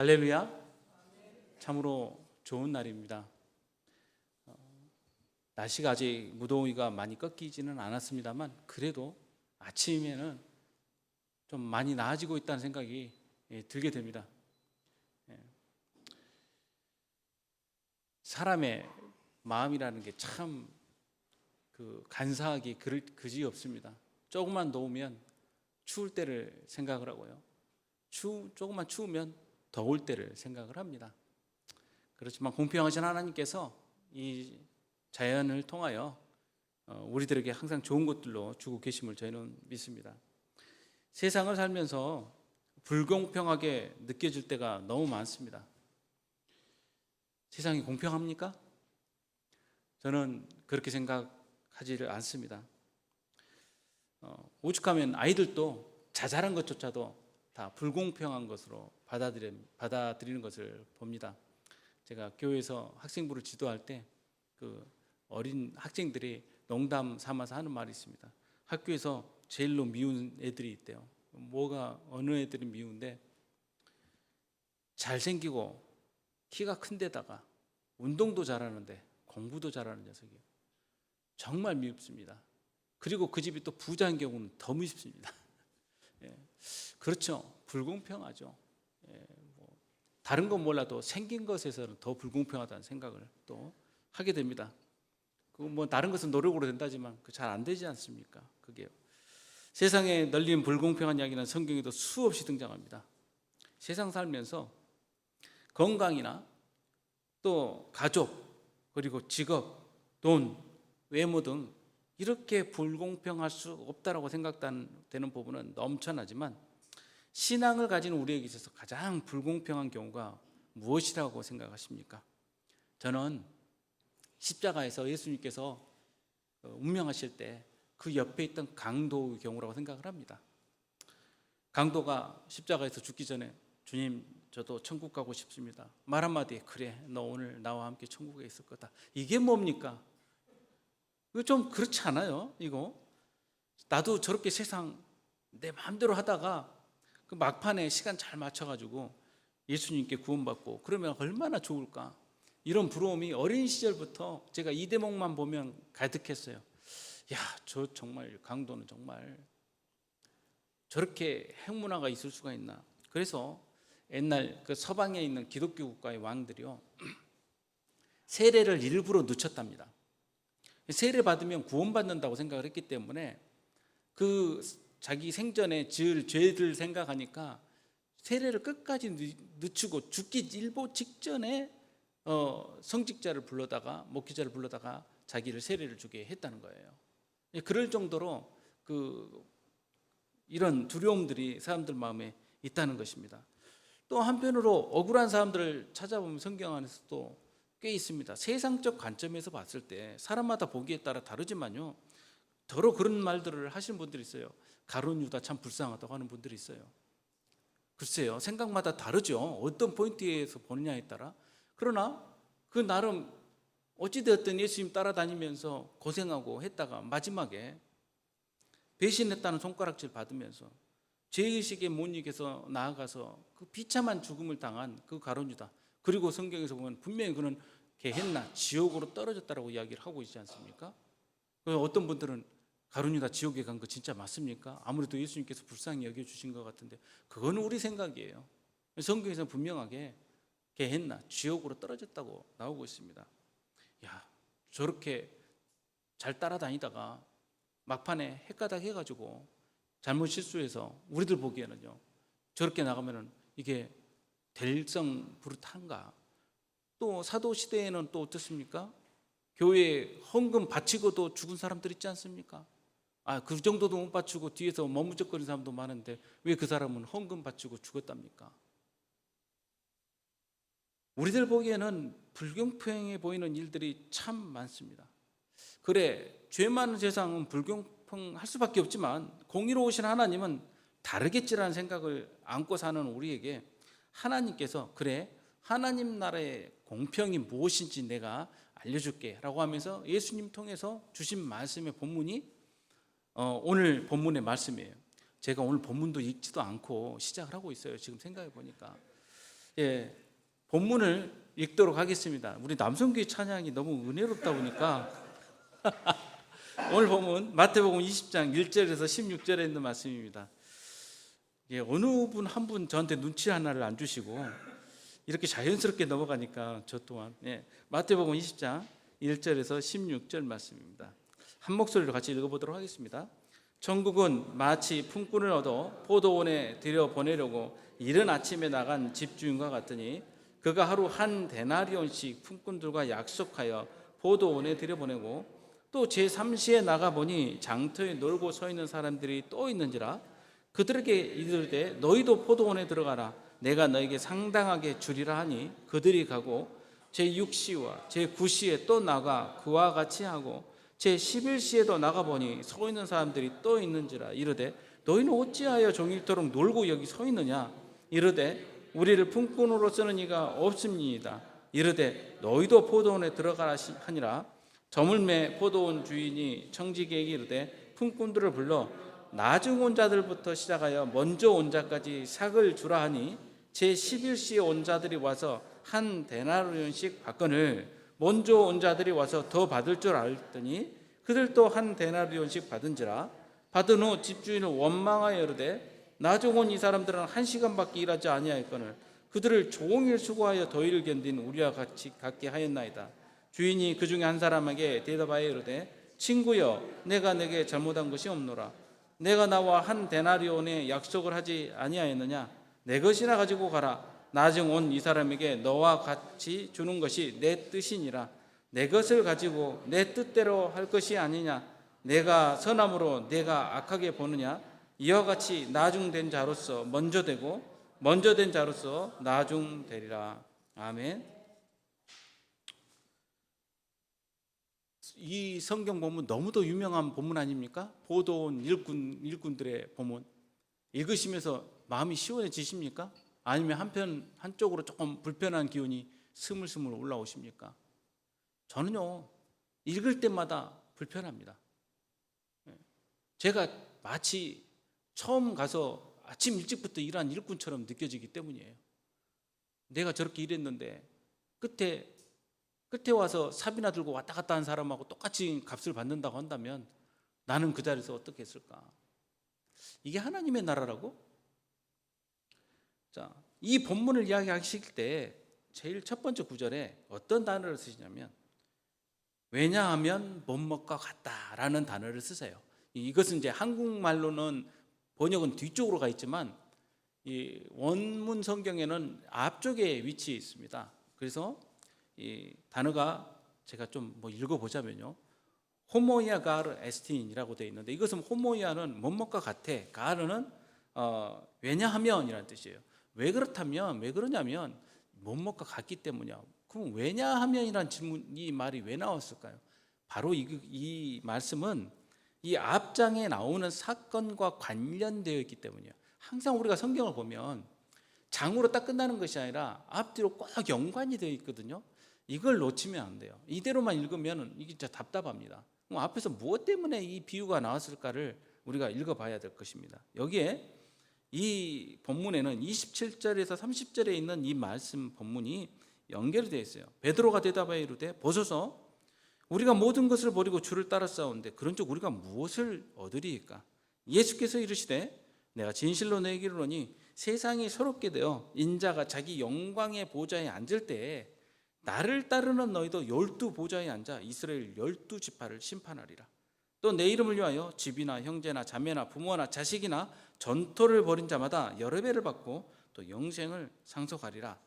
할렐루야. 참으로 좋은 날입니다. 날씨가 아직 무더위가 많이 꺾이지는 않았습니다만 그래도 아침에는 좀 많이 나아지고 있다는 생각이 들게 됩니다. 사람의 마음이라는 게 참 간사하기 그지 없습니다. 조금만 더우면 추울 때를 생각을 하고요. 조금만 추우면 더울 때를 생각을 합니다. 그렇지만 공평하신 하나님께서 이 자연을 통하여 우리들에게 항상 좋은 것들로 주고 계심을 저희는 믿습니다. 세상을 살면서 불공평하게 느껴질 때가 너무 많습니다. 세상이 공평합니까? 저는 그렇게 생각하지를 않습니다. 오죽하면 아이들도 자잘한 것조차도 다 불공평한 것으로 받아들이는 것을 봅니다. 제가 교회에서 학생부를 지도할 때 그 어린 학생들이 농담 삼아서 하는 말이 있습니다. 학교에서 제일로 미운 애들이 있대요. 어느 애들이 미운데 잘생기고 키가 큰 데다가 운동도 잘하는데 공부도 잘하는 녀석이에요. 정말 미흡습니다. 그리고 그 집이 또 부자인 경우는 더 미흡습니다. 그렇죠. 불공평하죠. 다른 건 몰라도 생긴 것에서는 더 불공평하다는 생각을 또 하게 됩니다. 다른 것은 노력으로 된다지만 잘 안 되지 않습니까? 그게 세상에 널린 불공평한 이야기는 성경에도 수없이 등장합니다. 세상 살면서 건강이나 또 가족, 그리고 직업, 돈, 외모 등 이렇게 불공평할 수 없다라고 생각되는 부분은 넘쳐나지만 신앙을 가진 우리에게 있어서 가장 불공평한 경우가 무엇이라고 생각하십니까? 저는 십자가에서 예수님께서 운명하실 때 그 옆에 있던 강도의 경우라고 생각을 합니다. 강도가 십자가에서 죽기 전에 주님, 저도 천국 가고 싶습니다. 말 한마디에 그래, 너 오늘 나와 함께 천국에 있을 거다. 이게 뭡니까? 이거 좀 그렇지 않아요? 이거 나도 저렇게 세상 내 마음대로 하다가 그 막판에 시간 잘 맞춰가지고 예수님께 구원받고 그러면 얼마나 좋을까? 이런 부러움이 어린 시절부터 제가 이 대목만 보면 가득했어요. 야, 저 정말 강도는 정말 저렇게 핵문화가 있을 수가 있나? 그래서 옛날 그 서방에 있는 기독교 국가의 왕들이요, 세례를 일부러 늦췄답니다. 세례 받으면 구원받는다고 생각을 했기 때문에 그 자기 생전에 지을 죄를 생각하니까 세례를 끝까지 늦추고 죽기 일보 직전에 성직자를 불러다가 목회자를 불러다가 자기를 세례를 주게 했다는 거예요. 그럴 정도로 이런 두려움들이 사람들 마음에 있다는 것입니다. 또 한편으로 억울한 사람들을 찾아보면 성경 안에서도 꽤 있습니다. 세상적 관점에서 봤을 때 사람마다 보기에 따라 다르지만요, 더러 그런 말들을 하시는 분들이 있어요. 가룟 유다 참 불쌍하다고 하는 분들이 있어요. 글쎄요, 생각마다 다르죠. 어떤 포인트에서 보느냐에 따라. 그러나 그 나름 어찌되었든 예수님 따라다니면서 고생하고 했다가 마지막에 배신했다는 손가락질 받으면서 죄의식에 못 이겨서 나아가서 그 비참한 죽음을 당한 그 가룟 유다, 그리고 성경에서 보면 분명히 그는 게헨나 지옥으로 떨어졌다라고 이야기를 하고 있지 않습니까? 어떤 분들은 가룟 유다 지옥에 간 거 진짜 맞습니까? 아무래도 예수님께서 불쌍히 여겨주신 것 같은데 그건 우리 생각이에요. 성경에서는 분명하게 게헨나 지옥으로 떨어졌다고 나오고 있습니다. 야, 저렇게 잘 따라다니다가 막판에 헷가닥 해가지고 잘못 실수해서 우리들 보기에는요, 저렇게 나가면은 이게 될성부릇한가? 또 사도 시대에는 또 어떻습니까? 교회에 헌금 바치고도 죽은 사람들 있지 않습니까? 그 정도도 못 바치고 뒤에서 머뭇적거리는 사람도 많은데 왜 그 사람은 헌금 바치고 죽었답니까? 우리들 보기에는 불공평해 보이는 일들이 참 많습니다. 그래, 죄 많은 세상은 불공평할 수밖에 없지만 공의로우신 하나님은 다르겠지라는 생각을 안고 사는 우리에게 하나님께서 그래, 하나님 나라의 공평이 무엇인지 내가 알려줄게 라고 하면서 예수님 통해서 주신 말씀의 본문이 오늘 본문의 말씀이에요. 제가 오늘 본문도 읽지도 않고 시작을 하고 있어요. 지금 생각해 보니까 예, 본문을 읽도록 하겠습니다. 우리 남성교회 찬양이 너무 은혜롭다 보니까 오늘 본문 마태복음 20장 1절에서 16절에 있는 말씀입니다. 예, 어느 분 한 분 저한테 눈치 하나를 안 주시고 이렇게 자연스럽게 넘어가니까 저 또한 마태복음 20장 1절에서 16절 말씀입니다. 한 목소리로 같이 읽어보도록 하겠습니다. 천국은 마치 품꾼을 얻어 포도원에 들여보내려고 이른 아침에 나간 집주인과 같으니 그가 하루 한 데나리온씩 품꾼들과 약속하여 포도원에 들여보내고 또 제3시에 나가보니 장터에 놀고 서 있는 사람들이 또 있는지라 그들에게 이르되 너희도 포도원에 들어가라 내가 너에게 상당하게 주리라 하니 그들이 가고 제6시와 제9시에 또 나가 그와 같이 하고 제11시에도 나가보니 서 있는 사람들이 또 있는지라 이르되 너희는 어찌하여 종일토록 놀고 여기 서 있느냐 이르되 우리를 품꾼으로 쓰는 이가 없습니다. 이르되 너희도 포도원에 들어가라 하니라. 저물매 포도원 주인이 청지기에게 이르되 품꾼들을 불러 나중 온 자들부터 시작하여 먼저 온 자까지 삭을 주라 하니 제11시에 온 자들이 와서 한 데나리온씩 받거늘 먼저 온 자들이 와서 더 받을 줄 알았더니 그들도 한 데나리온씩 받은지라. 받은 후 집주인을 원망하여 이르되 나중 온 이 사람들은 1시간밖에 일하지 아니하였거늘 그들을 종일 수고하여 더위를 견딘 우리와 같이 갖게 하였나이다. 주인이 그 중에 한 사람에게 대답하여 이르되 친구여 내가 내게 잘못한 것이 없노라. 내가 나와 한 데나리온에 약속을 하지 아니하였느냐. 내 것이나 가지고 가라. 나중 온 이 사람에게 너와 같이 주는 것이 내 뜻이니라. 내 것을 가지고 내 뜻대로 할 것이 아니냐. 내가 선함으로 내가 악하게 보느냐. 이와 같이 나중된 자로서 먼저 되고 먼저 된 자로서 나중되리라. 아멘. 이 성경 본문 너무도 유명한 본문 아닙니까? 포도원 일꾼들의 본문 읽으시면서 마음이 시원해지십니까? 아니면 한쪽으로 조금 불편한 기운이 스물스물 올라오십니까? 저는요 읽을 때마다 불편합니다. 제가 마치 처음 가서 아침 일찍부터 일한 일꾼처럼 느껴지기 때문이에요. 내가 저렇게 일했는데 끝에 와서 삽이나 들고 왔다 갔다 한 사람하고 똑같이 값을 받는다고 한다면 나는 그 자리에서 어떻게 했을까? 이게 하나님의 나라라고? 자, 이 본문을 이야기하실 때 제일 첫 번째 구절에 어떤 단어를 쓰시냐면 왜냐하면 못먹과 같다라는 단어를 쓰세요. 이것은 이제 한국말로는 번역은 뒤쪽으로 가 있지만 이 원문 성경에는 앞쪽에 위치해 있습니다. 그래서 이 단어가 제가 좀 읽어보자면요, 호모이아 가르 에스틴이라고 되어 있는데 이것은 호모이아는 못먹과 같아, 가르는 왜냐하면이라는 뜻이에요. 왜 그렇다면, 왜 그러냐면 못먹과 같기 때문이야. 그럼 왜냐하면이라는 질문, 이 말이 왜 나왔을까요? 바로 이 말씀은 이 앞장에 나오는 사건과 관련되어 있기 때문이에요. 항상 우리가 성경을 보면 장으로 딱 끝나는 것이 아니라 앞뒤로 꼭 연관이 되어 있거든요. 이걸 놓치면 안 돼요. 이대로만 읽으면 이게 진짜 답답합니다. 그럼 앞에서 무엇 때문에 이 비유가 나왔을까를 우리가 읽어봐야 될 것입니다. 여기에 이 본문에는 27절에서 30절에 있는 이 말씀 본문이 연결이 되어 있어요. 베드로가 대답하여 이르되 보소서 우리가 모든 것을 버리고 주를 따라 싸우는데 그런즉 우리가 무엇을 얻으리이까? 예수께서 이르시되 내가 진실로 너에게 이르노니 세상이 새롭게 되어 인자가 자기 영광의 보좌에 앉을 때에 나를 따르는 너희도 12 보좌에 앉아 이스라엘 12지파를 심판하리라. 또 내 이름을 위하여 집이나 형제나 자매나 부모나 자식이나 전토를 벌인 자마다 여러 배를 받고 또 영생을 상속하리라.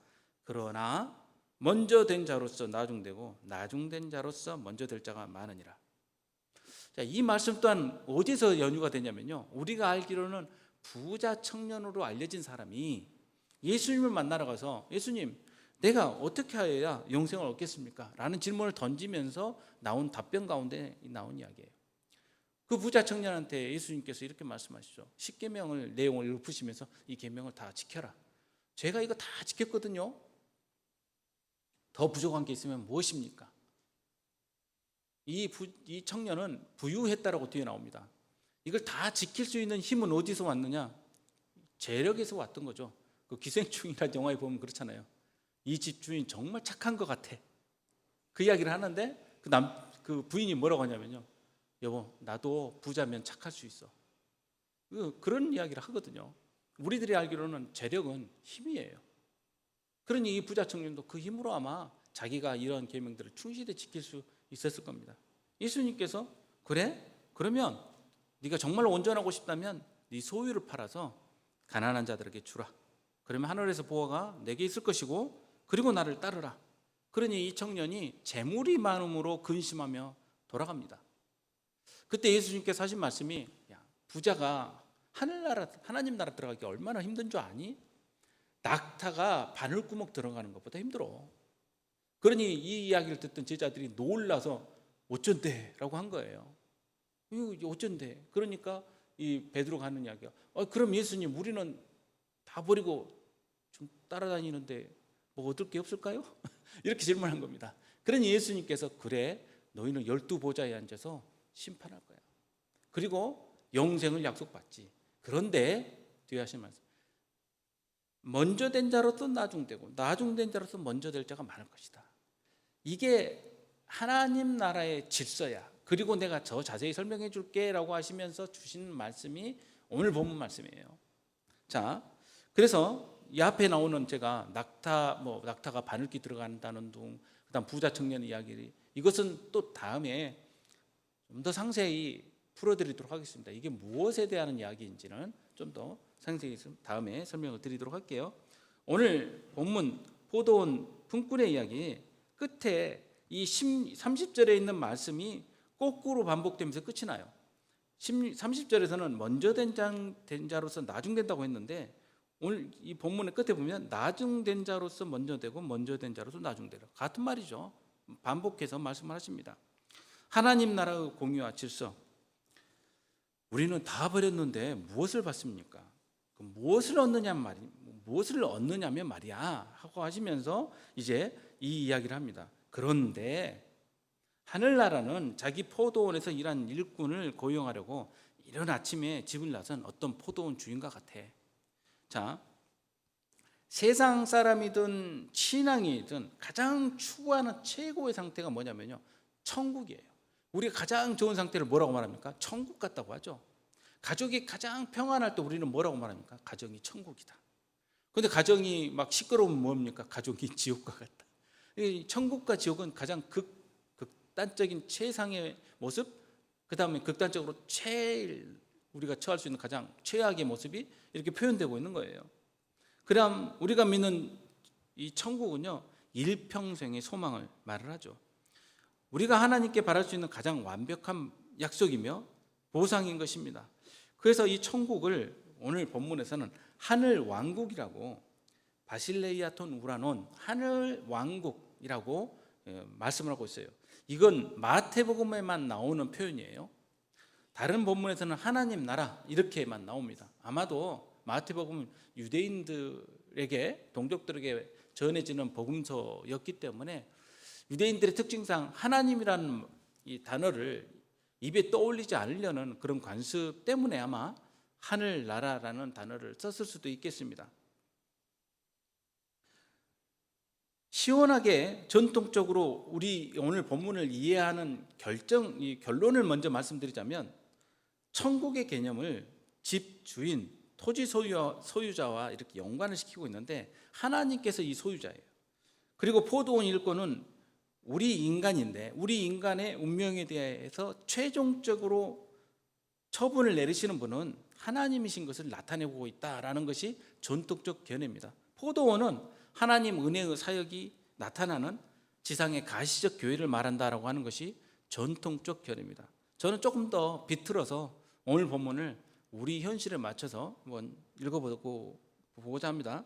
그러나 먼저 된 자로서 나중되고 나중된 자로서 먼저 될 자가 많으니라. 자, 이 말씀 또한 어디서 연유가 되냐면요, 우리가 알기로는 부자 청년으로 알려진 사람이 예수님을 만나러 가서 예수님, 내가 어떻게 하여야 영생을 얻겠습니까? 라는 질문을 던지면서 나온 답변 가운데 나온 이야기예요. 그 부자 청년한테 예수님께서 이렇게 말씀하시죠. 10계명을 내용을 읊으시면서 이 계명을 다 지켜라. 제가 이거 다 지켰거든요. 더 부족한 게 있으면 무엇입니까? 이 청년은 부유했다라고 뒤에 나옵니다. 이걸 다 지킬 수 있는 힘은 어디서 왔느냐? 재력에서 왔던 거죠. 그 기생충이라는 영화에 보면 그렇잖아요. 이 집 주인 정말 착한 것 같아. 그 이야기를 하는데 그 부인이 뭐라고 하냐면요. 여보, 나도 부자면 착할 수 있어. 그런 이야기를 하거든요. 우리들이 알기로는 재력은 힘이에요. 그러니 이 부자 청년도 그 힘으로 아마 자기가 이런 계명들을 충실히 지킬 수 있었을 겁니다. 예수님께서 그래? 그러면 네가 정말 온전하고 싶다면 네 소유를 팔아서 가난한 자들에게 주라. 그러면 하늘에서 보화가 내게 있을 것이고 그리고 나를 따르라. 그러니 이 청년이 재물이 많음으로 근심하며 돌아갑니다. 그때 예수님께서 하신 말씀이 야, 부자가 하나님 나라 들어가기 얼마나 힘든 줄 아니? 낙타가 바늘구멍 들어가는 것보다 힘들어. 그러니 이 이야기를 듣던 제자들이 놀라서 어쩐대? 라고 한 거예요. 이거 어쩐대? 그러니까 이 베드로가 하는 이야기가 그럼 예수님 우리는 다 버리고 좀 따라다니는데 뭐 얻을 게 없을까요? 이렇게 질문한 겁니다. 그러니 예수님께서 그래 너희는 12보좌에 앉아서 심판할 거야. 그리고 영생을 약속받지. 그런데 뒤에 하신 말씀 먼저 된 자로서 나중되고 나중된 자로서 먼저 될 자가 많을 것이다. 이게 하나님 나라의 질서야. 그리고 내가 더 자세히 설명해 줄게 라고 하시면서 주신 말씀이 오늘 본문 말씀이에요. 자, 그래서 이 앞에 나오는 제가 낙타가 바늘귀 들어간다는 둥, 그다음 부자 청년 이야기, 이것은 또 다음에 좀 더 상세히 풀어드리도록 하겠습니다. 이게 무엇에 대한 이야기인지는 좀 더 상세히 다음에 설명을 드리도록 할게요. 오늘 본문 포도원 품꾼의 이야기 끝에 이 30절에 있는 말씀이 거꾸로 반복되면서 끝이 나요. 30절에서는 먼저 된 자로서 나중된다고 했는데 오늘 이 본문의 끝에 보면 나중된 자로서 먼저 되고 먼저 된 자로서 나중되라. 같은 말이죠. 반복해서 말씀을 하십니다. 하나님 나라의 공유와 질서. 우리는 다 버렸는데 무엇을 받습니까? 무엇을 얻느냐면 말이야 하고 하시면서 이제 이 이야기를 합니다. 그런데 하늘나라는 자기 포도원에서 일한 일꾼을 고용하려고 이른 아침에 집을 나선 어떤 포도원 주인과 같아. 자, 세상 사람이든 신앙이든 가장 추구하는 최고의 상태가 뭐냐면요, 천국이에요. 우리가 가장 좋은 상태를 뭐라고 말합니까? 천국 같다고 하죠. 가족이 가장 평안할 때 우리는 뭐라고 말합니까? 가정이 천국이다. 그런데 가정이 막 시끄러우면 뭡니까? 가족이 지옥과 같다. 천국과 지옥은 가장 극단적인 최상의 모습, 그 다음에 극단적으로 제일 우리가 처할 수 있는 가장 최악의 모습이 이렇게 표현되고 있는 거예요. 그럼 우리가 믿는 이 천국은요, 일평생의 소망을 말을 하죠. 우리가 하나님께 바랄 수 있는 가장 완벽한 약속이며 보상인 것입니다. 그래서 이 천국을 오늘 본문에서는 하늘 왕국이라고, 바실레이아톤 우라논 하늘 왕국이라고 말씀을 하고 있어요. 이건 마태복음에만 나오는 표현이에요. 다른 본문에서는 하나님 나라 이렇게만 나옵니다. 아마도 마태복음은 유대인들에게, 동족들에게 전해지는 복음서였기 때문에 유대인들의 특징상 하나님이라는 이 단어를 입에 떠올리지 않으려는 그런 관습 때문에 아마 하늘나라라는 단어를 썼을 수도 있겠습니다. 시원하게 전통적으로 우리 오늘 본문을 이해하는 결론을 먼저 말씀드리자면, 천국의 개념을 집 주인, 토지 소유자와 이렇게 연관을 시키고 있는데 하나님께서 이 소유자예요. 그리고 포도원 일꾼은 우리 인간인데 우리 인간의 운명에 대해서 최종적으로 처분을 내리시는 분은 하나님이신 것을 나타내고 있다라는 것이 전통적 견해입니다. 포도원은 하나님 은혜의 사역이 나타나는 지상의 가시적 교회를 말한다라고 하는 것이 전통적 견해입니다. 저는 조금 더 비틀어서 오늘 본문을 우리 현실에 맞춰서 한번 읽어보고자 합니다.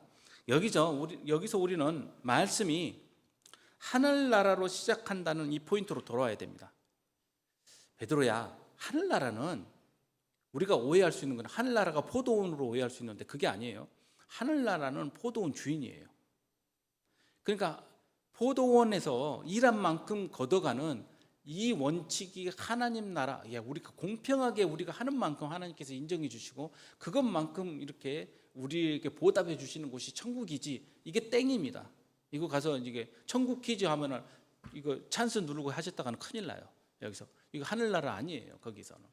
여기서 우리는 말씀이 하늘나라로 시작한다는 이 포인트로 돌아와야 됩니다. 베드로야, 하늘나라는 우리가 오해할 수 있는 건 하늘나라가 포도원으로 오해할 수 있는데 그게 아니에요. 하늘나라는 포도원 주인이에요. 그러니까 포도원에서 일한 만큼 걷어가는 이 원칙이 하나님 나라, 우리가 공평하게 우리가 하는 만큼 하나님께서 인정해 주시고 그것만큼 이렇게 우리에게 보답해 주시는 곳이 천국이지, 이게 땡입니다. 이거 가서 이게 천국 퀴즈 하면은 이거 찬스 누르고 하셨다가는 큰일 나요. 여기서 이거 하늘나라 아니에요. 거기서는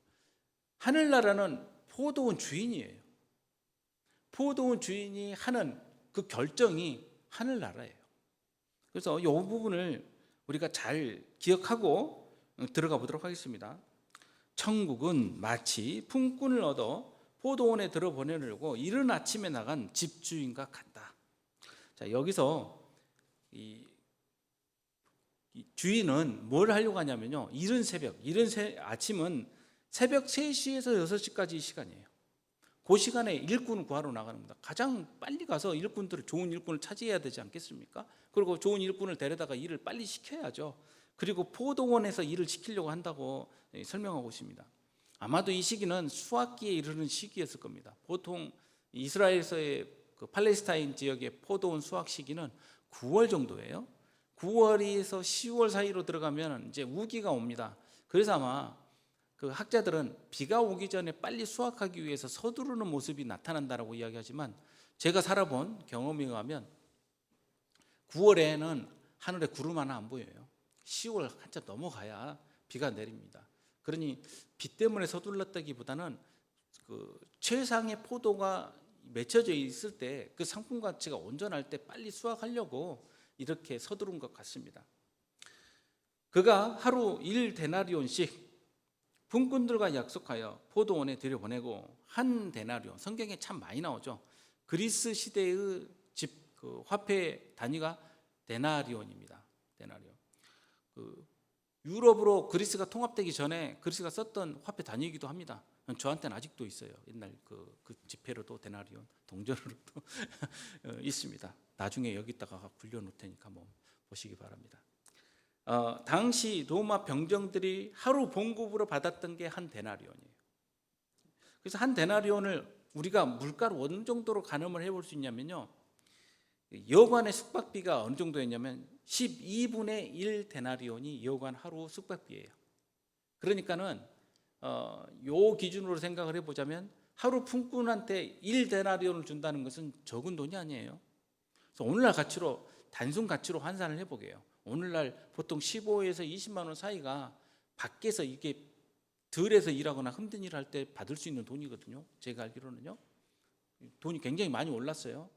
하늘나라는 포도원 주인이에요. 포도원 주인이 하는 그 결정이 하늘나라예요. 그래서 이 부분을 우리가 잘 기억하고 들어가 보도록 하겠습니다. 천국은 마치 품꾼을 얻어 포도원에 들어보내려고 이른 아침에 나간 집주인과 같다. 자, 여기서 이 주인은 뭘 하려고 하냐면요, 이른 아침은 새벽 3시에서 6시까지 시간이에요. 그 시간에 일꾼을 구하러 나가는 겁니다. 가장 빨리 가서 좋은 일꾼을 차지해야 되지 않겠습니까? 그리고 좋은 일꾼을 데려다가 일을 빨리 시켜야죠. 그리고 포도원에서 일을 시키려고 한다고 설명하고 있습니다. 아마도 이 시기는 수확기에 이르는 시기였을 겁니다. 보통 이스라엘에서의 그 팔레스타인 지역의 포도원 수확 시기는 9월 정도예요. 9월에서 10월 사이로 들어가면 이제 우기가 옵니다. 그래서 아마 그 학자들은 비가 오기 전에 빨리 수확하기 위해서 서두르는 모습이 나타난다라고 이야기하지만, 제가 살아본 경험에 의하면 9월에는 하늘에 구름 하나 안 보여요. 10월 한참 넘어가야 비가 내립니다. 그러니 비 때문에 서둘렀다기보다는 그 최상의 포도가 맺혀져 있을 때 그 상품 가치가 온전할 때 빨리 수확하려고 이렇게 서두른 것 같습니다. 그가 하루 1데나리온씩 품꾼들과 약속하여 포도원에 들여보내고, 한 데나리온, 성경에 참 많이 나오죠. 그리스 시대의 그 화폐 단위가 데나리온입니다. 데나리온. 그 유럽으로 그리스가 통합되기 전에 그리스가 썼던 화폐 단위이기도 합니다. 저한테는 아직도 있어요. 옛날 그 지폐로도 데나리온, 동전으로도 있습니다. 나중에 여기다가 굴려놓을 테니까 뭐 보시기 바랍니다. 당시 로마 병정들이 하루 봉급으로 받았던 게 한 데나리온이에요. 그래서 한 데나리온을 우리가 물가로 어느 정도로 가늠을 해볼 수 있냐면요, 여관의 숙박비가 어느 정도였냐면 12분의 1 데나리온이 여관 하루 숙박비예요. 그러니까는 요 기준으로 생각을 해보자면 하루 품꾼한테 1 데나리온을 준다는 것은 적은 돈이 아니에요. 그래서 오늘날 가치로, 단순 가치로 환산을 해보게요. 오늘날 보통 15에서 20만 원 사이가 밖에서 이게 들에서 일하거나 힘든 일을 할 때 받을 수 있는 돈이거든요. 제가 알기로는요. 돈이 굉장히 많이 올랐어요.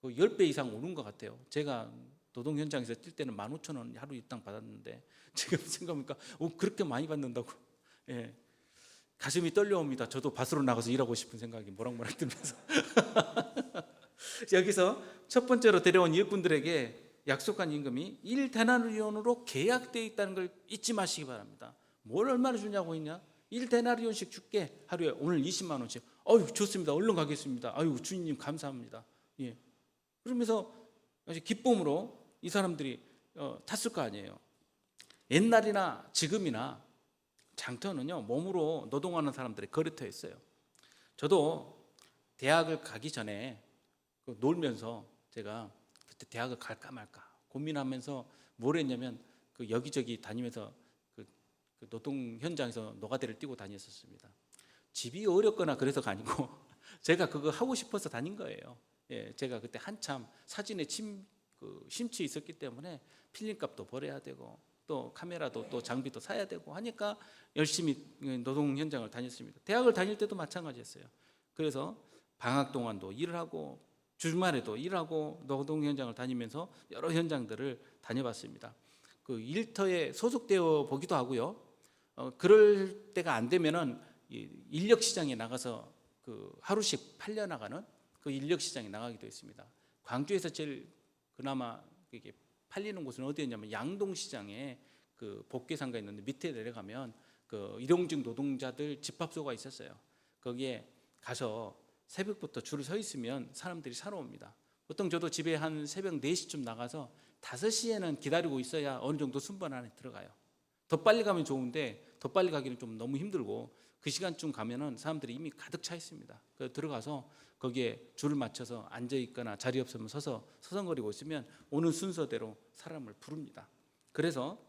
10배 이상 오른 것 같아요. 제가 노동 현장에서 뛸 때는 15,000원 하루 일당 받았는데 지금 생각해보니까 그렇게 많이 받는다고. 예. 가슴이 떨려옵니다. 저도 밭으로 나가서 일하고 싶은 생각이 모락모락 들면서 여기서 첫 번째로 데려온 일꾼들에게 약속한 임금이 1데나리온으로 계약되어 있다는 걸 잊지 마시기 바랍니다. 뭘 얼마나 주냐고 했냐? 1데나리온씩 줄게. 하루에 오늘 20만 원씩. 어유 좋습니다. 얼른 가겠습니다. 아유 주인님 감사합니다. 예. 그러면서 기쁨으로 이 사람들이 탔을 거 아니에요. 옛날이나 지금이나 장터는요, 몸으로 노동하는 사람들의 거리터였어요. 저도 대학을 가기 전에 놀면서 제가 그때 대학을 갈까 말까 고민하면서 뭘 했냐면 그 여기저기 다니면서 그 노동 현장에서 노가다를 뛰고 다녔었습니다. 집이 어렵거나 그래서가 아니고 제가 그거 하고 싶어서 다닌 거예요. 예, 제가 그때 한참 사진에 심취 있었기 때문에 필름값도 벌어야 되고 또 카메라도 또 장비도 사야 되고 하니까 열심히 노동 현장을 다녔습니다. 대학을 다닐 때도 마찬가지였어요. 그래서 방학 동안도 일을 하고 주말에도 일하고 노동 현장을 다니면서 여러 현장들을 다녀봤습니다. 그 일터에 소속되어 보기도 하고요. 그럴 때가 안 되면은 인력 시장에 나가서 그 하루씩 팔려 나가는 그 인력 시장에 나가기도 했습니다. 광주에서 제일 그나마 이게 팔리는 곳은 어디였냐면 양동시장에 그 복개상가 있는데 밑에 내려가면 그 일용직 노동자들 집합소가 있었어요. 거기에 가서 새벽부터 줄을 서 있으면 사람들이 사러 옵니다. 보통 저도 집에 한 새벽 4시쯤 나가서 5시에는 기다리고 있어야 어느 정도 순번 안에 들어가요. 더 빨리 가면 좋은데 더 빨리 가기는 좀 너무 힘들고 그 시간쯤 가면은 사람들이 이미 가득 차 있습니다. 그래서 들어가서 거기에 줄을 맞춰서 앉아 있거나 자리 없으면 서서 서성거리고 있으면 오는 순서대로 사람을 부릅니다. 그래서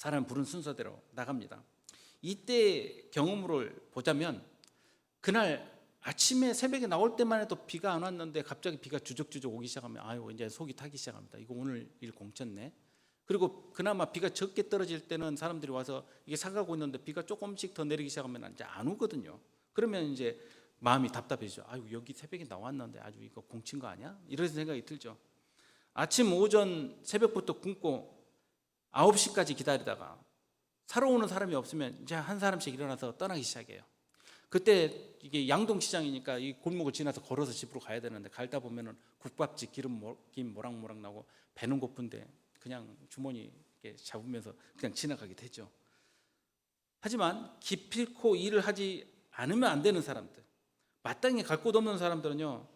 사람 부른 순서대로 나갑니다. 이때 경험을 보자면 그날 아침에 새벽에 나올 때만 해도 비가 안 왔는데 갑자기 비가 주적주적 오기 시작하면 아유 이제 속이 타기 시작합니다. 이거 오늘 일 공쳤네. 그리고 그나마 비가 적게 떨어질 때는 사람들이 와서 이게 사가고 있는데 비가 조금씩 더 내리기 시작하면 이제 안 오거든요. 그러면 이제 마음이 답답해지죠. 아유 여기 새벽에 나왔는데 아주 이거 공친 거 아니야? 이런 생각이 들죠. 아침 오전 새벽부터 굶고 9시까지 기다리다가 사러 오는 사람이 없으면 이제 한 사람씩 일어나서 떠나기 시작해요. 그때 이게 양동시장이니까 이 골목을 지나서 걸어서 집으로 가야 되는데 갈다 보면은 국밥집 기름 모락모락 나고 배는 고픈데 그냥 주머니 이렇게 잡으면서 그냥 지나가게 되죠. 하지만 기필코 일을 하지 않으면 안 되는 사람들, 마땅히 갈 곳 없는 사람들은요,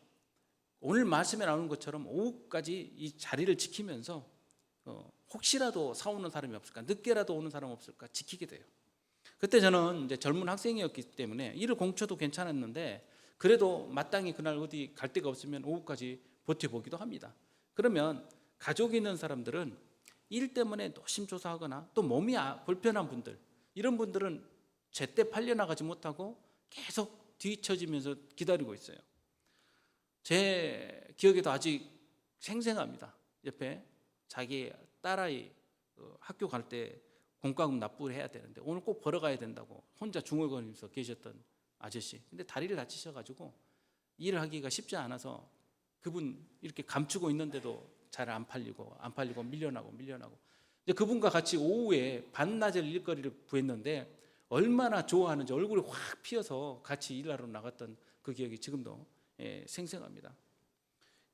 오늘 말씀에 나오는 것처럼 오후까지 이 자리를 지키면서 혹시라도 사오는 사람이 없을까, 늦게라도 오는 사람 없을까 지키게 돼요. 그때 저는 이제 젊은 학생이었기 때문에 일을 공쳐도 괜찮았는데 그래도 마땅히 그날 어디 갈 데가 없으면 오후까지 버텨보기도 합니다. 그러면 가족이 있는 사람들은 일 때문에 노심초사하거나 또 몸이 불편한 분들, 이런 분들은 제때 팔려나가지 못하고 계속 뒤처지면서 기다리고 있어요. 제 기억에도 아직 생생합니다. 옆에 자기 딸아이 학교 갈 때 공과금 납부를 해야 되는데 오늘 꼭 벌어 가야 된다고 혼자 중얼거리면서 계셨던 아저씨. 근데 다리를 다치셔가지고 일을 하기가 쉽지 않아서 그분 이렇게 감추고 있는데도 잘 안 팔리고 밀려나고 이제 그분과 같이 오후에 반나절 일거리를 구했는데 얼마나 좋아하는지 얼굴이 확 피어서 같이 일하러 나갔던 그 기억이 지금도 생생합니다.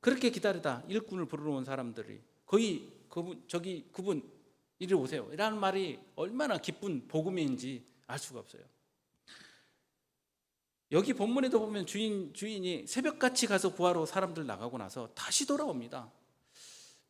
그렇게 기다리다 일꾼을 부르러 온 사람들이 거의 그분 이리 오세요 이라는 말이 얼마나 기쁜 복음인지 알 수가 없어요. 여기 본문에도 보면 주인이 새벽같이 가서 구하러 사람들 나가고 나서 다시 돌아옵니다.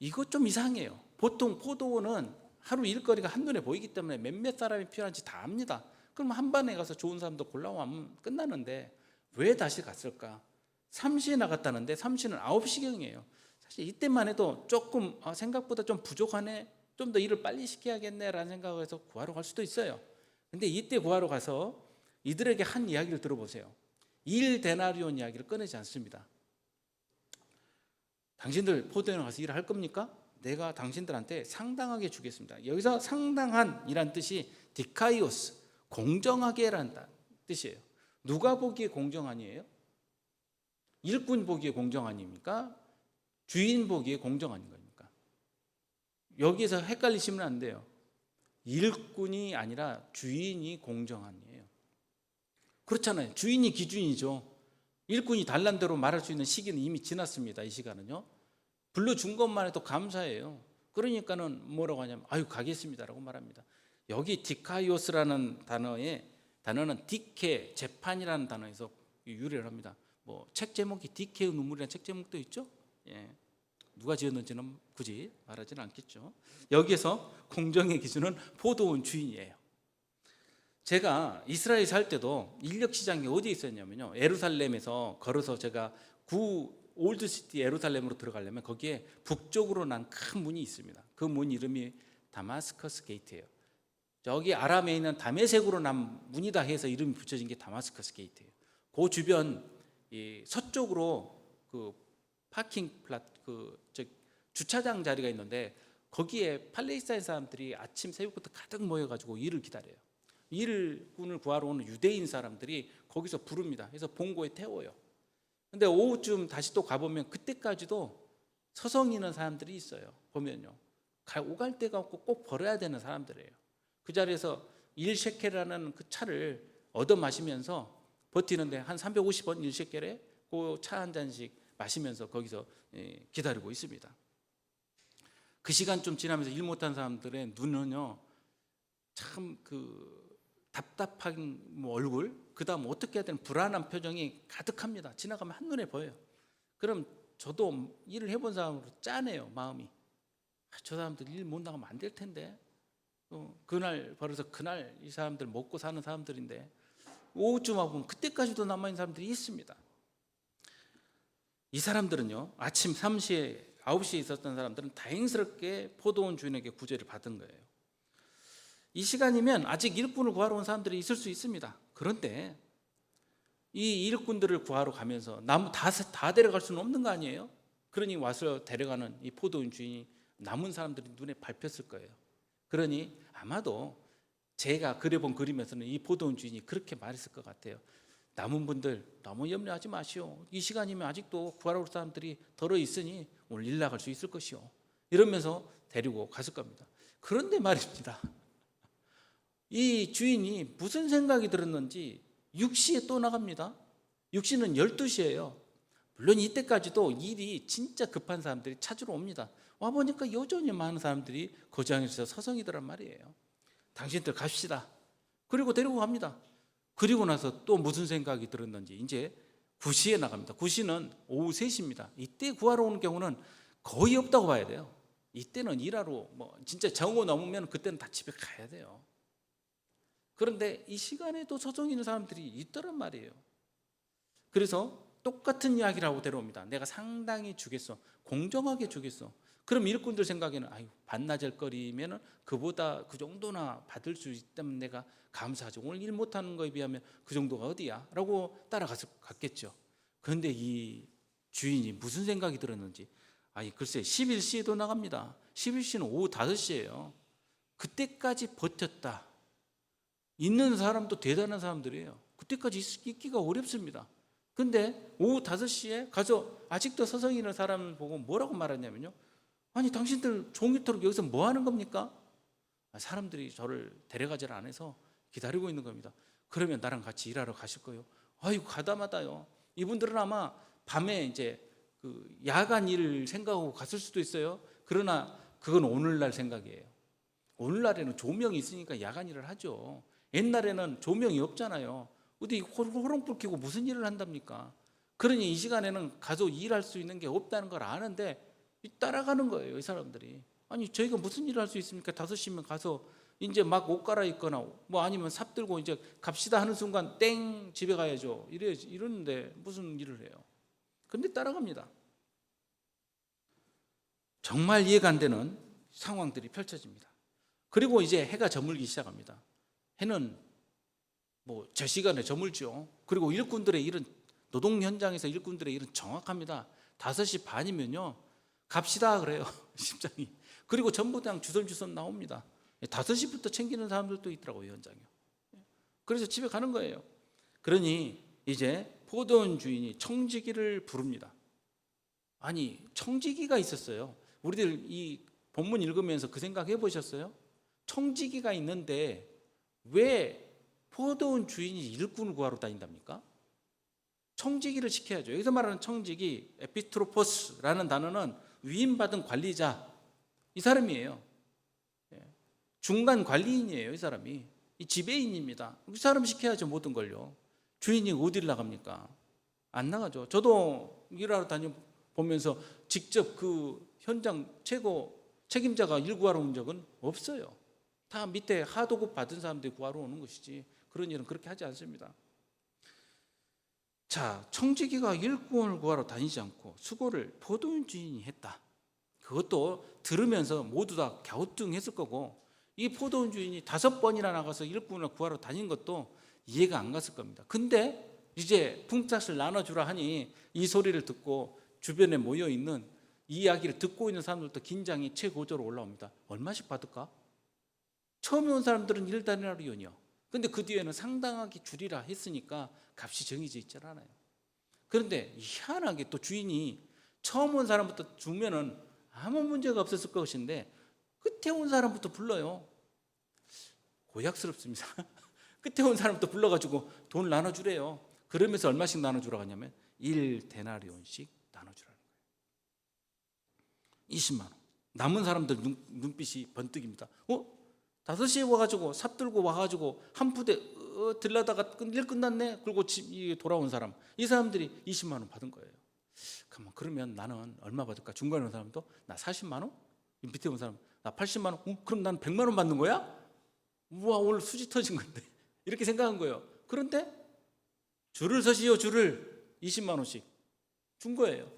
이거 좀 이상해요. 보통 포도원은 하루 일거리가 한눈에 보이기 때문에 몇몇 사람이 필요한지 다 압니다. 그럼 한 번에 가서 좋은 사람도 골라오면 끝나는데 왜 다시 갔을까? 3시에 나갔다는데 3시는 9시경이에요. 사실 이때만 해도 조금 생각보다 좀 부족하네, 좀 더 일을 빨리 시켜야겠네라는 생각을 해서 구하러 갈 수도 있어요. 근데 이때 구하러 가서 이들에게 한 이야기를 들어보세요. 1데나리온 이야기를 꺼내지 않습니다. 당신들 포도원에 가서 일을 할 겁니까? 내가 당신들한테 상당하게 주겠습니다. 여기서 상당한이란 뜻이 디카이오스, 공정하게라는 뜻이에요. 누가 보기에 공정한이에요? 일꾼 보기에 공정한입니까? 주인 보기에 공정한 겁니까? 여기에서 헷갈리시면 안 돼요. 일꾼이 아니라 주인이 공정한이에요. 그렇잖아요. 주인이 기준이죠. 일꾼이 달란대로 말할 수 있는 시기는 이미 지났습니다. 이 시간은요. 불러준 것만 해도 감사해요. 그러니까는 뭐라고 하냐면 아유 가겠습니다라고 말합니다. 여기 디카이오스라는 단어는 디케, 재판이라는 단어에서 유래를 합니다. 뭐 책 제목이 디케의 눈물이라는 책 제목도 있죠. 누가 지었는지는 굳이 말하지는 않겠죠. 여기에서 공정의 기준은 포도원 주인이에요. 제가 이스라엘 살 때도 인력 시장이 어디에 있었냐면요, 예루살렘에서 걸어서 제가 올드시티 예루살렘으로 들어가려면 거기에 북쪽으로 난 큰 문이 있습니다. 그 문 이름이 다마스커스 게이트예요. 저기 아람에 있는 다메섹으로 난 문이다 해서 이름이 붙여진 게 다마스커스 게이트예요. 그 주변 서쪽으로 그 파킹 플랫 주차장 자리가 있는데 거기에 팔레스타인 사람들이 아침 새벽부터 가득 모여가지고 일을 기다려요. 일꾼을 구하러 오는 유대인 사람들이 거기서 부릅니다. 그래서 봉고에 태워요. 근데 오후쯤 다시 또 가보면 그때까지도 서성이는 사람들이 있어요. 보면요, 오갈 데가 없고 꼭 벌어야 되는 사람들이에요. 그 자리에서 1셰켈이라는 그 차를 얻어 마시면서 버티는데 한 350원 1셰켈에 그 차 한 잔씩 마시면서 거기서 기다리고 있습니다. 그 시간 좀 지나면서 일 못한 사람들의 눈은요, 참 답답한 얼굴, 그 다음 어떻게 해야 되는 불안한 표정이 가득합니다. 지나가면 한눈에 보여요. 그럼 저도 일을 해본 사람으로 짠해요, 마음이. 저 사람들 일 못 나가면 안 될 텐데, 그날 벌어서 그날 이 사람들 먹고 사는 사람들인데 오후쯤 와보면 그때까지도 남아있는 사람들이 있습니다. 이 사람들은요, 아침 3시에 9시에 있었던 사람들은 다행스럽게 포도원 주인에게 구제를 받은 거예요. 이 시간이면 아직 일꾼을 구하러 온 사람들이 있을 수 있습니다. 그런데 이 일꾼들을 구하러 가면서 다 데려갈 수는 없는 거 아니에요? 그러니 와서 데려가는 이 포도원 주인이 남은 사람들이 눈에 밟혔을 거예요. 그러니 아마도 제가 그려본 그림에서는 이 포도원 주인이 그렇게 말했을 것 같아요. 남은 분들 너무 염려하지 마시오. 이 시간이면 아직도 구하러 올 사람들이 덜어 있으니 오늘 일 나갈 수 있을 것이오. 이러면서 데리고 갔을 겁니다. 그런데 말입니다. 이 주인이 무슨 생각이 들었는지 6시에 또 나갑니다. 6시는 12시예요. 물론 이때까지도 일이 진짜 급한 사람들이 찾으러 옵니다. 와보니까 여전히 많은 사람들이 거장에서 서성이더란 말이에요. 당신들 갑시다. 그리고 데리고 갑니다. 그리고 나서 또 무슨 생각이 들었는지 이제 9시에 나갑니다. 9시는 오후 3시입니다. 이때 구하러 오는 경우는 거의 없다고 봐야 돼요. 이때는 일하러 진짜 정오 넘으면 그때는 다 집에 가야 돼요. 그런데 이 시간에도 서성이는 있는 사람들이 있더란 말이에요. 그래서 똑같은 이야기를 하고 데려옵니다. 내가 상당히 주겠어. 공정하게 주겠어. 그럼 일꾼들 생각에는 반나절 거리면 그보다 그 정도나 받을 수 있다면 내가 감사하죠. 오늘 일 못하는 거에 비하면 그 정도가 어디야? 라고 따라갔겠죠. 그런데 이 주인이 무슨 생각이 들었는지 글쎄 11시에도 나갑니다. 11시는 오후 5시예요. 그때까지 버텼다. 있는 사람도 대단한 사람들이에요. 그때까지 있기가 어렵습니다. 근데 오후 5시에 가서 아직도 서성이는 사람을 보고 뭐라고 말하냐면요. 당신들 종이토록 여기서 뭐 하는 겁니까? 사람들이 저를 데려가질 않아서 기다리고 있는 겁니다. 그러면 나랑 같이 일하러 가실 거예요? 가다마다요. 이분들은 아마 밤에 이제 그 야간 일을 생각하고 갔을 수도 있어요. 그러나 그건 오늘날 생각이에요. 오늘날에는 조명이 있으니까 야간 일을 하죠. 옛날에는 조명이 없잖아요. 어디 호롱불 켜고 무슨 일을 한답니까? 그러니 이 시간에는 가서 일할 수 있는 게 없다는 걸 아는데 따라가는 거예요, 이 사람들이. 저희가 무슨 일을 할 수 있습니까? 5시면 가서 이제 막 옷 갈아입거나 아니면 삽 들고 이제 갑시다 하는 순간 땡 집에 가야죠. 이러는데 무슨 일을 해요? 그런데 따라갑니다. 정말 이해가 안 되는 상황들이 펼쳐집니다. 그리고 이제 해가 저물기 시작합니다. 해는 저 시간에 저물죠. 그리고 일꾼들의 일은 노동 현장에서 일꾼들의 일은 정확합니다. 5시 반이면요. 갑시다 그래요. 심장이. 그리고 전부 다 주섬주섬 나옵니다. 5시부터 챙기는 사람들도 있더라고요, 현장에. 그래서 집에 가는 거예요. 그러니 이제 포도원 주인이 청지기를 부릅니다. 청지기가 있었어요. 우리들 이 본문 읽으면서 그 생각 해보셨어요? 청지기가 있는데 왜 포도원 주인이 일꾼을 구하러 다닌답니까? 청지기를 시켜야죠. 여기서 말하는 청지기, 에피트로포스라는 단어는 위임받은 관리자, 이 사람이에요. 중간 관리인이에요, 이 사람이. 이 지배인입니다. 이 사람 시켜야죠, 모든 걸요. 주인이 어디를 나갑니까? 안 나가죠. 저도 일하러 다녀보면서 직접 그 현장 최고 책임자가 일 구하러 온 적은 없어요. 다 밑에 하도급 받은 사람들이 구하러 오는 것이지 그런 일은 그렇게 하지 않습니다. 자, 청지기가 일꾼을 구하러 다니지 않고 수고를 포도원 주인이 했다. 그것도 들으면서 모두 다 갸우뚱했을 거고, 이 포도원 주인이 5번이나 나가서 일꾼을 구하러 다닌 것도 이해가 안 갔을 겁니다. 근데 이제 품삯을 나눠주라 하니 이 소리를 듣고 주변에 모여있는 이 이야기를 듣고 있는 사람들도 긴장이 최고조로 올라옵니다. 얼마씩 받을까? 처음에 온 사람들은 1다리나리온이요. 근데 그 뒤에는 상당하게 줄이라 했으니까 값이 정해져 있지 않아요. 그런데 희한하게 또 주인이 처음 온 사람부터 주면은 아무 문제가 없었을 것인데 끝에 온 사람부터 불러요. 고약스럽습니다. 끝에 온 사람부터 불러가지고 돈을 나눠주래요. 그러면서 얼마씩 나눠주라고 하냐면 1데나리온씩 나눠주라는 거예요. 20만 원. 남은 사람들 눈빛이 번뜩입니다. 5시에 와가지고 삽 들고 와가지고 한 푸대 들라다가 일 끝났네. 그리고 집 돌아온 사람, 이 사람들이 20만 원 받은 거예요. 그러면 나는 얼마 받을까? 중간에 온 사람도 나 40만 원? 밑에 온 사람 나 80만 원? 그럼 난 100만 원 받는 거야? 우와, 오늘 수지 터진 건데 이렇게 생각한 거예요. 그런데 줄을 서시오. 줄을 20만 원씩 준 거예요.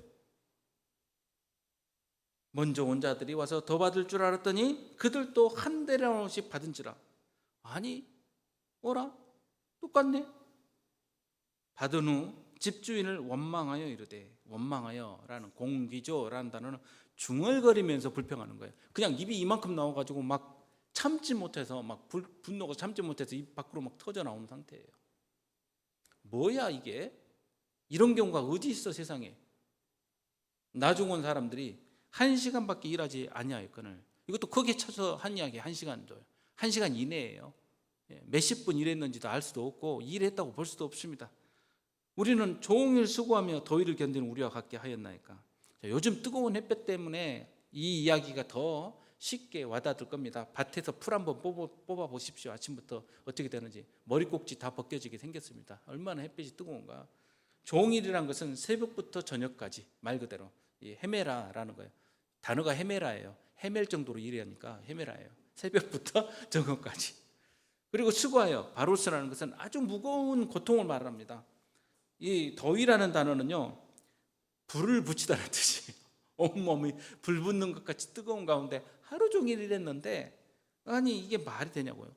먼저 온 자들이 와서 더 받을 줄 알았더니 그들도 1데나리온씩 받은지라. 아니, 어라? 똑같네. 받은 후 집주인을 원망하여 이르되, 원망하여라는 공기조라는 단어는 중얼거리면서 불평하는 거예요. 그냥 입이 이만큼 나와가지고 막 참지 못해서 막 분노가 참지 못해서 입 밖으로 막 터져 나오는 상태예요. 뭐야 이게? 이런 경우가 어디 있어 세상에? 나중 온 사람들이 1시간밖에 일하지 아니하였거늘. 이것도 크게 쳐서 한 이야기 1시간도 1시간 이내예요. 몇십 분 일했는지도 알 수도 없고 일했다고 볼 수도 없습니다. 우리는 종일 수고하며 더위를 견디는 우리와 같게 하였나이까. 요즘 뜨거운 햇볕 때문에 이 이야기가 더 쉽게 와닿을 겁니다. 밭에서 풀 한번 뽑아 보십시오. 아침부터 어떻게 되는지 머리꼭지 다 벗겨지게 생겼습니다. 얼마나 햇빛이 뜨거운가. 종일이란 것은 새벽부터 저녁까지, 말 그대로 헤매라라는 거예요. 단어가 헤매라예요. 헤맬 정도로 일하니까 헤매라예요. 새벽부터 저녁까지. 그리고 수고하여, 바로스라는 것은 아주 무거운 고통을 말합니다. 이 더위라는 단어는요, 불을 붙이다는 뜻이에요. 온몸이 불 붙는 것 같이 뜨거운 가운데 하루 종일 일했는데, 아니 이게 말이 되냐고요.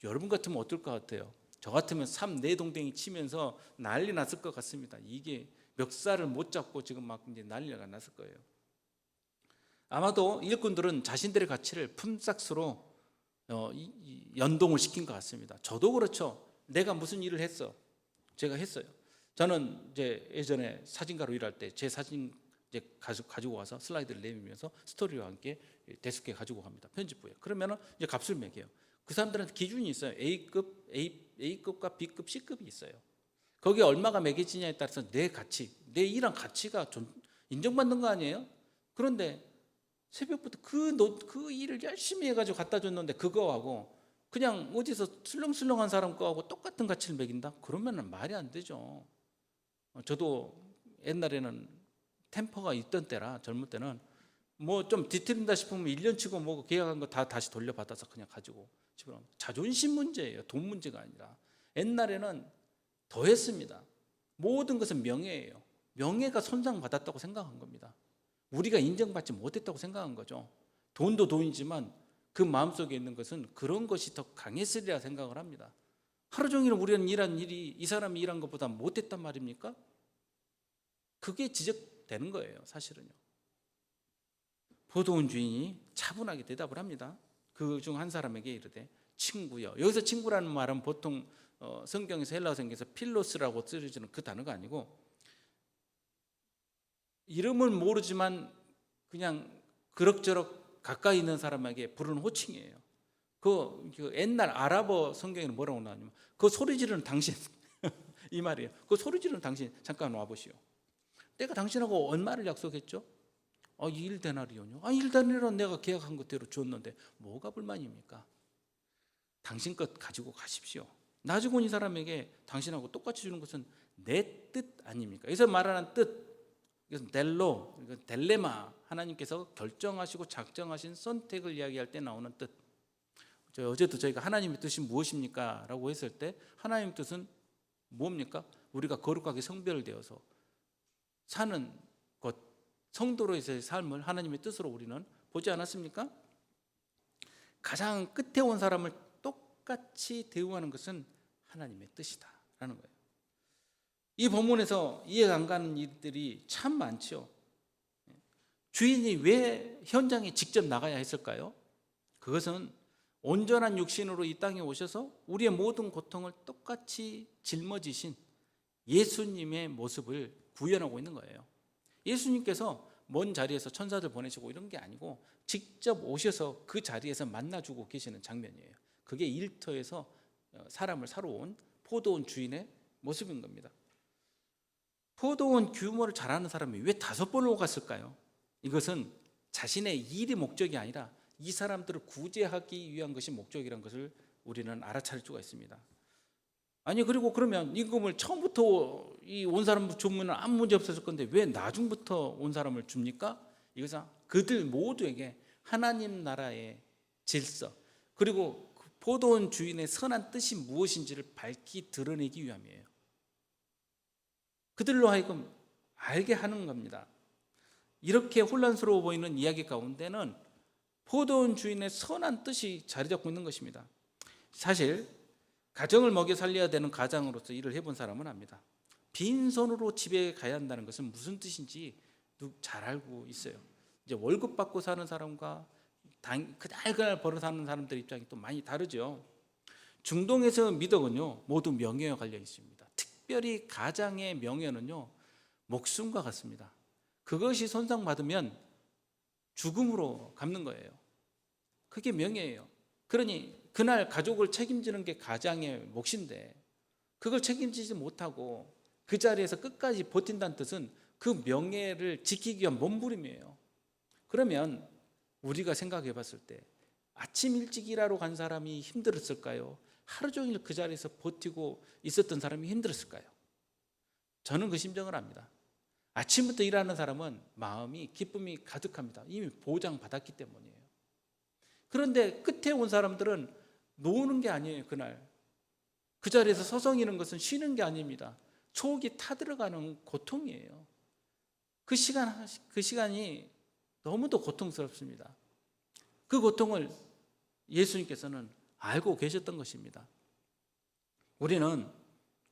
여러분 같으면 어떨 것 같아요? 저 같으면 삼 내동댕이 치면서 난리 났을 것 같습니다. 이게 멱살을 못 잡고 지금 막 이제 난리가 났을 거예요. 아마도 일꾼들은 자신들의 가치를 품삯으로 연동을 시킨 것 같습니다. 저도 그렇죠. 내가 무슨 일을 했어? 제가 했어요. 저는 이제 예전에 사진가로 일할 때 제 사진 이제 가지고 와서 슬라이드를 내밀면서 스토리와 함께 데스크에 가지고 갑니다. 편집부에. 그러면은 이제 값을 매겨요. 그 사람들한테 기준이 있어요. A급과 B급, C급이 있어요. 거기에 얼마가 매겨지냐에 따라서 내 가치, 내 일한 가치가 인정받는 거 아니에요? 그런데 새벽부터 그 일을 열심히 해가지고 갖다 줬는데 그거하고 그냥 어디서 슬렁슬렁한 사람 거하고 똑같은 가치를 매긴다? 그러면 말이 안 되죠. 저도 옛날에는 템퍼가 있던 때라, 젊을 때는 뭐 좀 뒤틀린다 싶으면 1년치고 뭐 계약한 거 다 다시 돌려받아서 그냥 가지고 집으로. 자존심 문제예요. 돈 문제가 아니라. 옛날에는 더 했습니다. 모든 것은 명예예요. 명예가 손상받았다고 생각한 겁니다. 우리가 인정받지 못했다고 생각한 거죠. 돈도 돈이지만 그 마음속에 있는 것은 그런 것이 더 강했으리라 생각을 합니다. 하루 종일 우리는 일한 일이 이 사람이 일한 것보다 못했단 말입니까? 그게 지적되는 거예요, 사실은요. 포도원 주인이 차분하게 대답을 합니다. 그 중 한 사람에게 이르되, 친구여. 여기서 친구라는 말은 보통 성경에서 헬라어 성경에서 필로스라고 쓰여지는 그 단어가 아니고, 이름을 모르지만 그냥 그럭저럭 가까이 있는 사람에게 부르는 호칭이에요. 그 옛날 아랍어 성경에는 뭐라고 나오냐면, 그 소리 지르는 당신 이 말이에요. 그 소리 지르는 당신 잠깐 와보시오. 내가 당신하고 얼마를 약속했죠? 1데나리온이요. 1데나리온 내가 계약한 것대로 줬는데 뭐가 불만입니까? 당신 것 가지고 가십시오. 나중에 온 이 사람에게 당신하고 똑같이 주는 것은 내 뜻 아닙니까? 여기서 말하는 뜻, 이것은 델레마, 하나님께서 결정하시고 작정하신 선택을 이야기할 때 나오는 뜻. 어제도 저희가 하나님의 뜻이 무엇입니까? 라고 했을 때 하나님의 뜻은 뭡니까? 우리가 거룩하게 성별되어서 사는 것, 성도로서의 삶을 하나님의 뜻으로 우리는 보지 않았습니까? 가장 끝에 온 사람을 똑같이 대우하는 것은 하나님의 뜻이다라는 거예요. 이 본문에서 이해가 안 가는 일들이 참 많죠. 주인이 왜 현장에 직접 나가야 했을까요? 그것은 온전한 육신으로 이 땅에 오셔서 우리의 모든 고통을 똑같이 짊어지신 예수님의 모습을 구현하고 있는 거예요. 예수님께서 먼 자리에서 천사들 보내시고 이런 게 아니고 직접 오셔서 그 자리에서 만나주고 계시는 장면이에요. 그게 일터에서 사람을 사러 온 포도원 주인의 모습인 겁니다. 포도원 규모를 잘 아는 사람이 왜 5번을 갔을까요? 이것은 자신의 일이 목적이 아니라 이 사람들을 구제하기 위한 것이 목적이라는 것을 우리는 알아차릴 수가 있습니다. 아니 그리고 그러면 임금을 처음부터 이 온 사람 주면 아무 문제 없었을 건데 왜 나중부터 온 사람을 줍니까? 이것은 그들 모두에게 하나님 나라의 질서 그리고 포도원 주인의 선한 뜻이 무엇인지를 밝히 드러내기 위함이에요. 그들로 하여금 알게 하는 겁니다. 이렇게 혼란스러워 보이는 이야기 가운데는 포도원 주인의 선한 뜻이 자리 잡고 있는 것입니다. 사실 가정을 먹여 살려야 되는 가장으로서 일을 해본 사람은 압니다. 빈손으로 집에 가야 한다는 것은 무슨 뜻인지 잘 알고 있어요. 이제 월급 받고 사는 사람과 그날 벌어 사는 사람들 입장이 또 많이 다르죠. 중동에서 미덕은요 모두 명예와 관련 있습니다. 특별히 가장의 명예는요 목숨과 같습니다. 그것이 손상받으면 죽음으로 갚는 거예요. 그게 명예예요. 그러니 그날 가족을 책임지는 게 가장의 몫인데 그걸 책임지지 못하고 그 자리에서 끝까지 버틴다는 뜻은 그 명예를 지키기 위한 몸부림이에요. 그러면 우리가 생각해 봤을 때 아침 일찍 일하러 간 사람이 힘들었을까요? 하루 종일 그 자리에서 버티고 있었던 사람이 힘들었을까요? 저는 그 심정을 압니다. 아침부터 일하는 사람은 마음이 기쁨이 가득합니다. 이미 보장받았기 때문이에요. 그런데 끝에 온 사람들은 노는 게 아니에요. 그날 그 자리에서 서성이는 것은 쉬는 게 아닙니다. 초옥이 타들어가는 고통이에요. 그 시간이 너무도 고통스럽습니다. 그 고통을 예수님께서는 알고 계셨던 것입니다. 우리는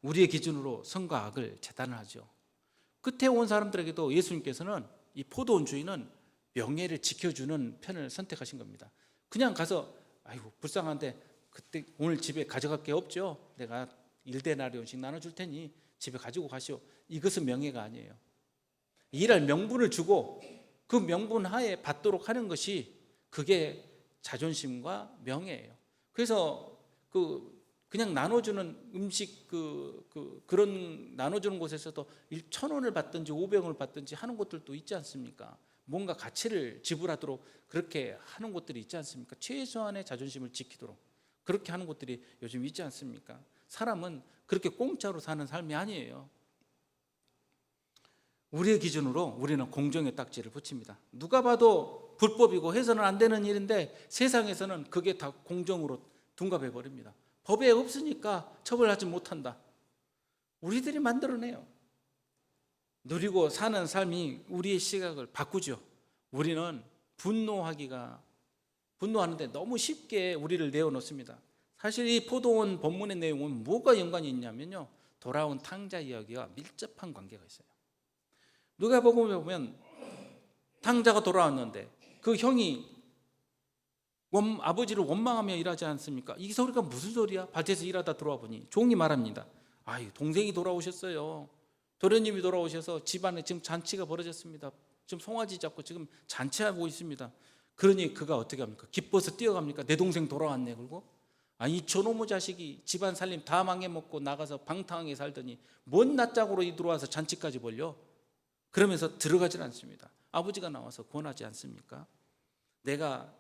우리의 기준으로 선과 악을 재단을 하죠. 끝에 온 사람들에게도 예수님께서는 이 포도원 주인은 명예를 지켜주는 편을 선택하신 겁니다. 그냥 가서 아이고 불쌍한데 그때 오늘 집에 가져갈 게 없죠. 내가 1데나리온씩 나눠줄 테니 집에 가지고 가시오. 이것은 명예가 아니에요. 일할 명분을 주고 그 명분 하에 받도록 하는 것이 그게 자존심과 명예예요. 그래서 그냥 나눠주는 음식 그런 나눠주는 곳에서도 1,000원을 받든지 500원을 받든지 하는 곳들도 있지 않습니까? 뭔가 가치를 지불하도록 그렇게 하는 곳들이 있지 않습니까? 최소한의 자존심을 지키도록 그렇게 하는 곳들이 요즘 있지 않습니까? 사람은 그렇게 공짜로 사는 삶이 아니에요. 우리의 기준으로 우리는 공정의 딱지를 붙입니다. 누가 봐도 불법이고 해서는 안 되는 일인데 세상에서는 그게 다 공정으로 둔갑해 버립니다. 법에 없으니까 처벌하지 못한다. 우리들이 만들어내요. 누리고 사는 삶이 우리의 시각을 바꾸죠. 우리는 분노하는데 너무 쉽게 우리를 내어놓습니다. 사실 이 포도원 본문의 내용은 뭐가 연관이 있냐면요, 돌아온 탕자 이야기와 밀접한 관계가 있어요. 누가복음에 보면 탕자가 돌아왔는데 그 형이 아버지를 원망하며 일하지 않습니까? 이 소리가 무슨 소리야? 밭에서 일하다 들어와 보니 종이 말합니다. 동생이 돌아오셨어요. 도련님이 돌아오셔서 집안에 지금 잔치가 벌어졌습니다. 지금 송아지 잡고 지금 잔치하고 있습니다. 그러니 그가 어떻게 합니까? 기뻐서 뛰어갑니까? 내 동생 돌아왔네. 그리고 이 저놈의 자식이 집안 살림 다 망해먹고 나가서 방탕하게 살더니 뭔 낯짝으로 들어와서 잔치까지 벌려? 그러면서 들어가질 않습니다. 아버지가 나와서 권하지 않습니까? 내가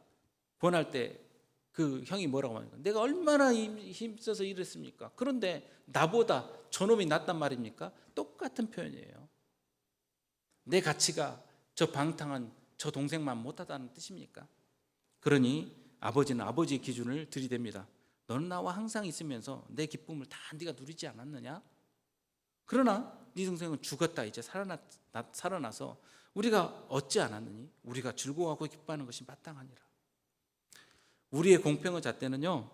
권할 때 그 형이 뭐라고 합니까? 내가 얼마나 힘써서 일했습니까? 그런데 나보다 저놈이 낫단 말입니까? 똑같은 표현이에요. 내 가치가 저 방탕한 저 동생만 못하다는 뜻입니까? 그러니 아버지는 아버지의 기준을 들이댑니다. 너는 나와 항상 있으면서 내 기쁨을 다 네가 누리지 않았느냐? 그러나 네 동생은 죽었다 이제 살아나서 우리가 얻지 않았느니 우리가 즐거워하고 기뻐하는 것이 마땅하니라. 우리의 공평의 잣대는요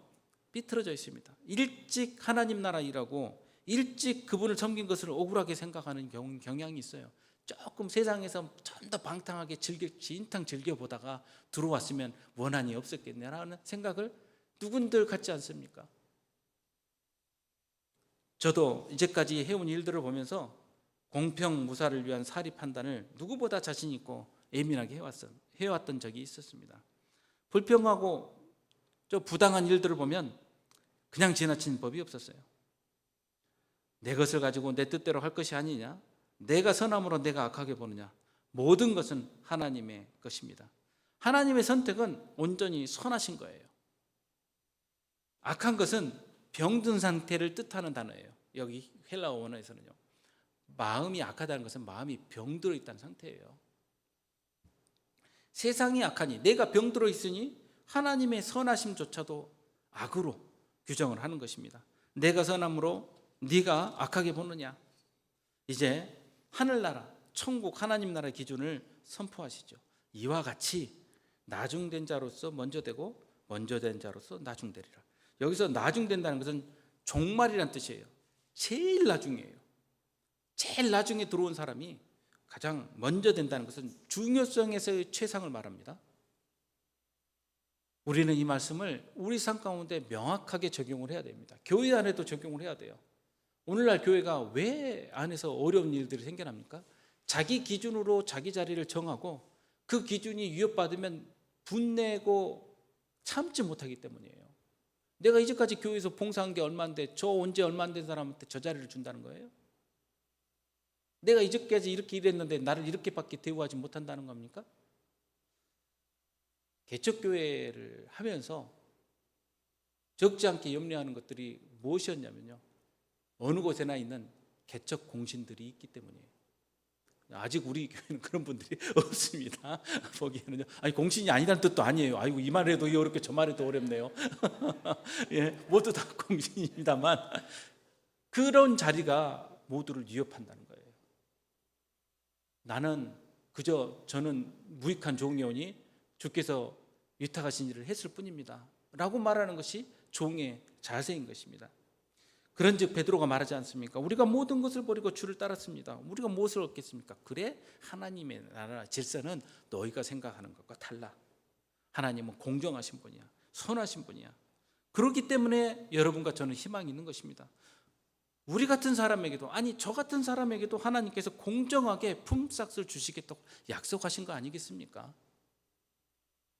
삐뚤어져 있습니다. 일찍 하나님 나라 일하고 일찍 그분을 섬긴 것을 억울하게 생각하는 경향이 있어요. 조금 세상에서 좀 더 방탕하게 진탕 즐겨보다가 들어왔으면 원한이 없었겠네라는 생각을 누군들 갖지 않습니까? 저도 이제까지 해온 일들을 보면서 공평무사를 위한 사리 판단을 누구보다 자신 있고 예민하게 해왔던 적이 있었습니다. 불평하고 저 부당한 일들을 보면 그냥 지나치는 법이 없었어요. 내 것을 가지고 내 뜻대로 할 것이 아니냐? 내가 선함으로 내가 악하게 보느냐? 모든 것은 하나님의 것입니다. 하나님의 선택은 온전히 선하신 거예요. 악한 것은 병든 상태를 뜻하는 단어예요. 여기 헬라어 원어에서는요. 마음이 악하다는 것은 마음이 병들어 있다는 상태예요. 세상이 악하니 내가 병들어 있으니 하나님의 선하심조차도 악으로 규정을 하는 것입니다. 내가 선함으로 네가 악하게 보느냐? 이제 하늘나라, 천국 하나님 나라 기준을 선포하시죠. 이와 같이 나중된 자로서 먼저 되고 먼저 된 자로서 나중되리라. 여기서 나중된다는 것은 종말이란 뜻이에요. 제일 나중이에요. 제일 나중에 들어온 사람이 가장 먼저 된다는 것은 중요성에서의 최상을 말합니다. 우리는 이 말씀을 우리 삶 가운데 명확하게 적용을 해야 됩니다. 교회 안에도 적용을 해야 돼요. 오늘날 교회가 왜 안에서 어려운 일들이 생겨납니까? 자기 기준으로 자기 자리를 정하고 그 기준이 위협받으면 분내고 참지 못하기 때문이에요. 내가 이제까지 교회에서 봉사한 게 얼마인데 저 언제 얼마 안 된 사람한테 저 자리를 준다는 거예요? 내가 이제까지 이렇게 일했는데 나를 이렇게밖에 대우하지 못한다는 겁니까? 개척교회를 하면서 적지 않게 염려하는 것들이 무엇이었냐면요, 어느 곳에나 있는 개척 공신들이 있기 때문이에요. 아직 우리 교회는 그런 분들이 없습니다. 보기에는요. 아니, 공신이 아니라는 뜻도 아니에요. 아이고, 이 말해도 어렵게 저 말해도 어렵네요. 예, 모두 다 공신입니다만 그런 자리가 모두를 위협한다는 거예요. 저는 무익한 종이오니 주께서 위탁하신 일을 했을 뿐입니다 라고 말하는 것이 종의 자세인 것입니다. 그런즉 베드로가 말하지 않습니까? 우리가 모든 것을 버리고 주를 따랐습니다. 우리가 무엇을 얻겠습니까? 그래, 하나님의 나라 질서는 너희가 생각하는 것과 달라. 하나님은 공정하신 분이야, 선하신 분이야. 그렇기 때문에 여러분과 저는 희망이 있는 것입니다. 우리 같은 사람에게도, 아니 저 같은 사람에게도 하나님께서 공정하게 품삯을 주시겠다고 약속하신 거 아니겠습니까?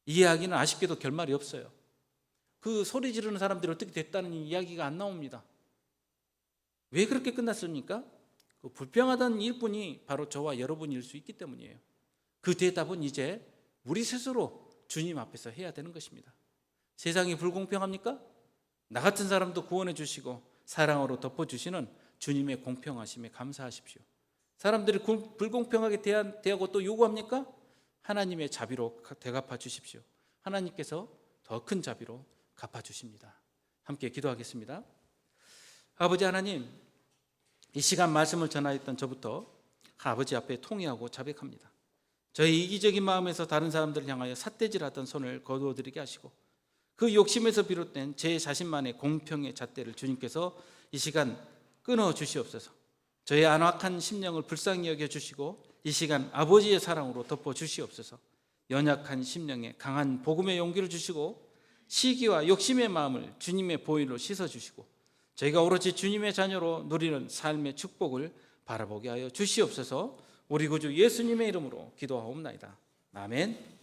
이 이야기는 아쉽게도 결말이 없어요. 그 소리 지르는 사람들이 어떻게 됐다는 이야기가 안 나옵니다. 왜 그렇게 끝났습니까? 그 불평하던 일뿐이 바로 저와 여러분일 수 있기 때문이에요. 그 대답은 이제 우리 스스로 주님 앞에서 해야 되는 것입니다. 세상이 불공평합니까? 나 같은 사람도 구원해 주시고 사랑으로 덮어주시는 주님의 공평하심에 감사하십시오. 사람들이 불공평하게 대하고 또 요구합니까? 하나님의 자비로 대갚아 주십시오. 하나님께서 더 큰 자비로 갚아주십니다. 함께 기도하겠습니다. 아버지 하나님, 이 시간 말씀을 전하였던 저부터 아버지 앞에 통회하고 자백합니다. 저의 이기적인 마음에서 다른 사람들을 향하여 삿대질하던 손을 거두어드리게 하시고 그 욕심에서 비롯된 제 자신만의 공평의 잣대를 주님께서 이 시간 끊어 주시옵소서. 저의 안악한 심령을 불쌍히 여겨주시고 이 시간 아버지의 사랑으로 덮어주시옵소서. 연약한 심령에 강한 복음의 용기를 주시고 시기와 욕심의 마음을 주님의 보혈로 씻어주시고 저희가 오로지 주님의 자녀로 누리는 삶의 축복을 바라보게 하여 주시옵소서. 우리 구주 예수님의 이름으로 기도하옵나이다. 아멘.